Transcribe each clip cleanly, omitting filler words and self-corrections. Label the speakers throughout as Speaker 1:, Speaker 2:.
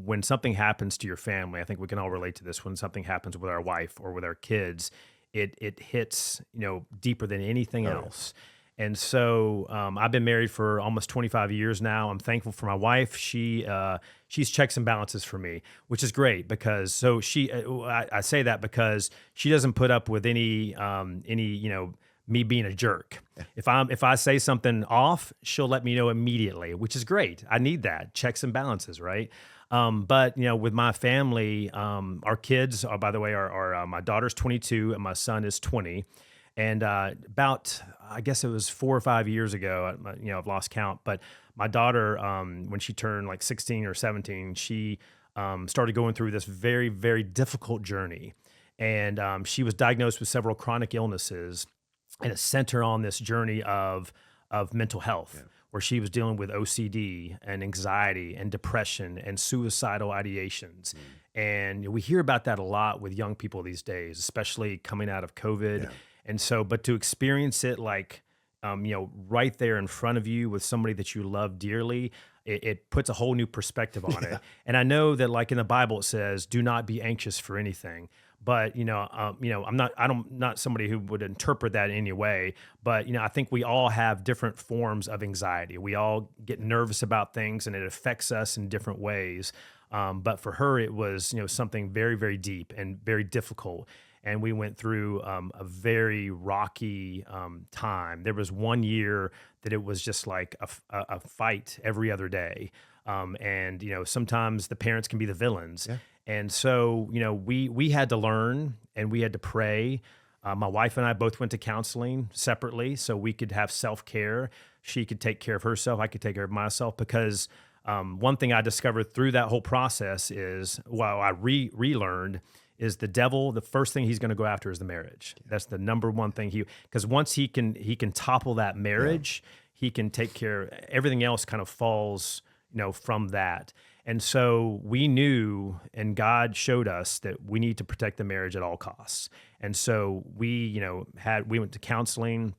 Speaker 1: when something happens to your family, I think we can all relate to this. When something happens with our wife or with our kids, it hits, deeper than anything
Speaker 2: Oh, yeah.
Speaker 1: else. And so I've been married for almost 25 years now. I'm thankful for my wife. She's checks and balances for me, which is great because so I say that because she doesn't put up with any me being a jerk. If I say something off, she'll let me know immediately, which is great. I need that checks and balances, right? But with my family, our kids are, by the way, are my daughter's 22 and my son is 20. And about, I guess it was 4 or 5 years ago, I've lost count, but my daughter, when she turned like 16 or 17, she started going through this very, very difficult journey. And she was diagnosed with several chronic illnesses, and it sent her on this journey of mental health,
Speaker 2: Yeah.
Speaker 1: where she was dealing with OCD and anxiety and depression and suicidal ideations. And we hear about that a lot with young people these days, especially coming out of COVID.
Speaker 2: Yeah.
Speaker 1: And so, but to experience it like, right there in front of you with somebody that you love dearly, it puts a whole new perspective on
Speaker 2: Yeah.
Speaker 1: it. And I know that, like in the Bible, it says, "Do not be anxious for anything." But I'm not somebody who would interpret that in any way. But I think we all have different forms of anxiety. We all get nervous about things, and it affects us in different ways. But for her, it was something very, very deep and very difficult. And we went through a very rocky time. There was one year that it was just like a fight every other day. And sometimes the parents can be the villains.
Speaker 2: Yeah.
Speaker 1: And so we had to learn and we had to pray. My wife and I both went to counseling separately so we could have self care. She could take care of herself. I could take care of myself because one thing I discovered through that whole process is, well, I relearned is the devil. The first thing he's going to go after is the marriage. That's the number one thing because once he can topple that marriage, he can take care. Everything else kind of falls, from that. And so we knew, and God showed us that we need to protect the marriage at all costs. And so we went to counseling.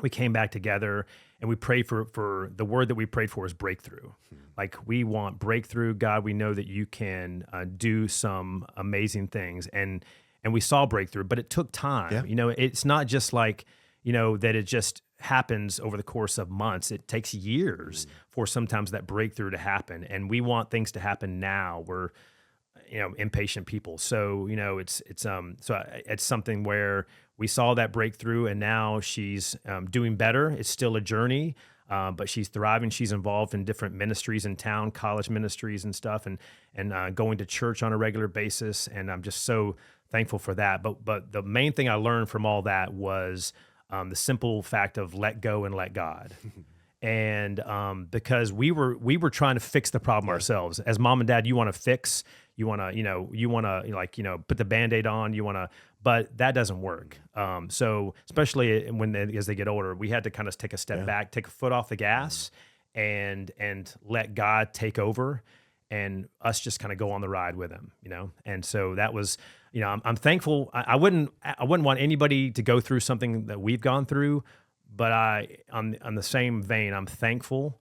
Speaker 1: We came back together and we prayed for the word that we prayed for is breakthrough. Like, we want breakthrough. God, we know that you can do some amazing things. And we saw breakthrough, but it took time.
Speaker 2: Yeah.
Speaker 1: It's not just like, that it just happens over the course of months. It takes years for sometimes that breakthrough to happen. And we want things to happen now. We're, impatient people. So, it's something where we saw that breakthrough, and now she's doing better. It's still a journey, but she's thriving. She's involved in different ministries in town, college ministries and stuff, and going to church on a regular basis. And I'm just so thankful for that. But the main thing I learned from all that was the simple fact of let go and let God. And because we were trying to fix the problem ourselves. As mom and dad, you want to fix, you want to put the Band-Aid on, but that doesn't work. So especially as they get older, we had to kind of take a step back, take a foot off the gas, and let God take over, and us just kind of go on the ride with him. And so that was, I'm thankful. I wouldn't want anybody to go through something that we've gone through. But on the same vein, I'm thankful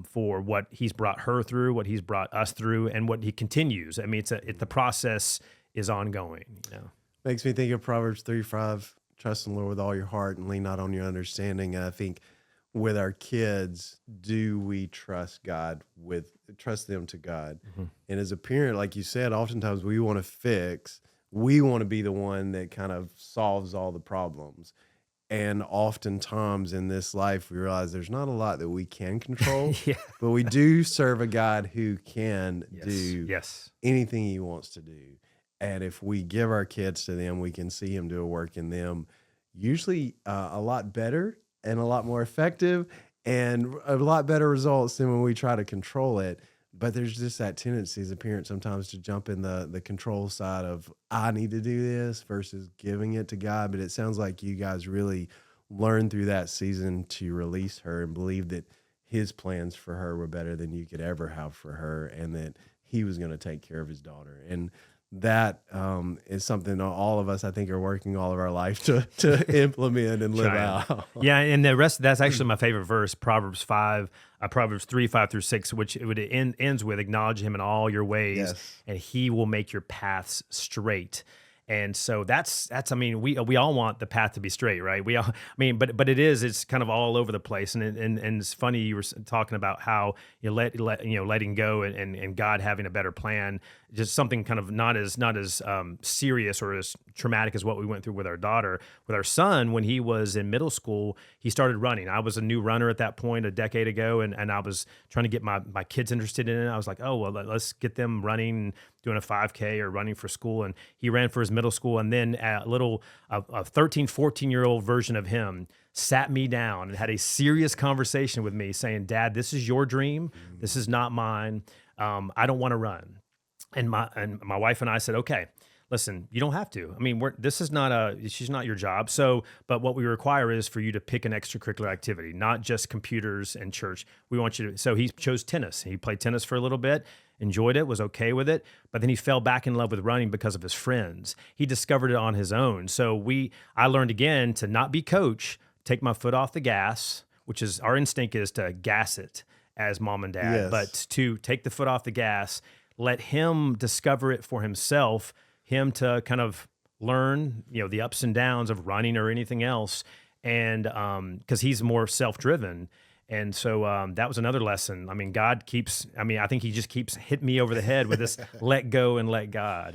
Speaker 1: for what he's brought her through, what he's brought us through, and what he continues. I mean, the process is ongoing.
Speaker 2: Makes me think of Proverbs 3:5, trust in the Lord with all your heart and lean not on your understanding. And I think with our kids, do we trust them to God?
Speaker 1: Mm-hmm.
Speaker 2: And as a parent, like you said, oftentimes we want to fix, we want to be the one that kind of solves all the problems. And oftentimes in this life, we realize there's not a lot that we can control,
Speaker 1: Yeah.
Speaker 2: but we do serve a God who can do
Speaker 1: Yes.
Speaker 2: anything he wants to do. And if we give our kids to them, we can see him do a work in them, usually a lot better and a lot more effective and a lot better results than when we try to control it. But there's just that tendency as a parent sometimes to jump in the control side of, I need to do this versus giving it to God. But it sounds like you guys really learned through that season to release her and believe that his plans for her were better than you could ever have for her, and that he was going to take care of his daughter. And that is something all of us, I think, are working all of our life to implement and live
Speaker 1: Trying.
Speaker 2: out.
Speaker 1: Yeah, and the rest, that's actually my favorite verse, Proverbs 5, Proverbs 3, 5 through 6, which it would ends with, acknowledge him in all your ways,
Speaker 2: Yes.
Speaker 1: and he will make your paths straight. And so that's I mean, we all want the path to be straight, right? We all, I mean, but it's kind of all over the place. And it's funny, you were talking about how you letting go, and God having a better plan, just something kind of not as serious or as traumatic as what we went through with our daughter. With our son, when he was in middle school, he started running. I was a new runner at that point a decade ago, and I was trying to get my kids interested in it. I was like, oh, well, let's get them running, doing a 5K or running for school. And he ran for his middle school. And then a 13, 14-year-old version of him sat me down and had a serious conversation with me saying, Dad, this is your dream. This is not mine. I don't want to run. And my wife and I said, okay, listen, you don't have to. I mean, she's not your job. So, but what we require is for you to pick an extracurricular activity, not just computers and church. We want you to. So he chose tennis. He played tennis for a little bit, enjoyed it, was okay with it, but then he fell back in love with running because of his friends. He discovered it on his own. So I learned again to not be coach, take my foot off the gas, which is our instinct is to gas it as mom and dad,
Speaker 2: Yes.
Speaker 1: but to take the foot off the gas, let him discover it for himself, him to kind of learn, the ups and downs of running or anything else. And because he's more self-driven. And so that was another lesson. I mean, I think he just keeps hitting me over the head with this let go and let God.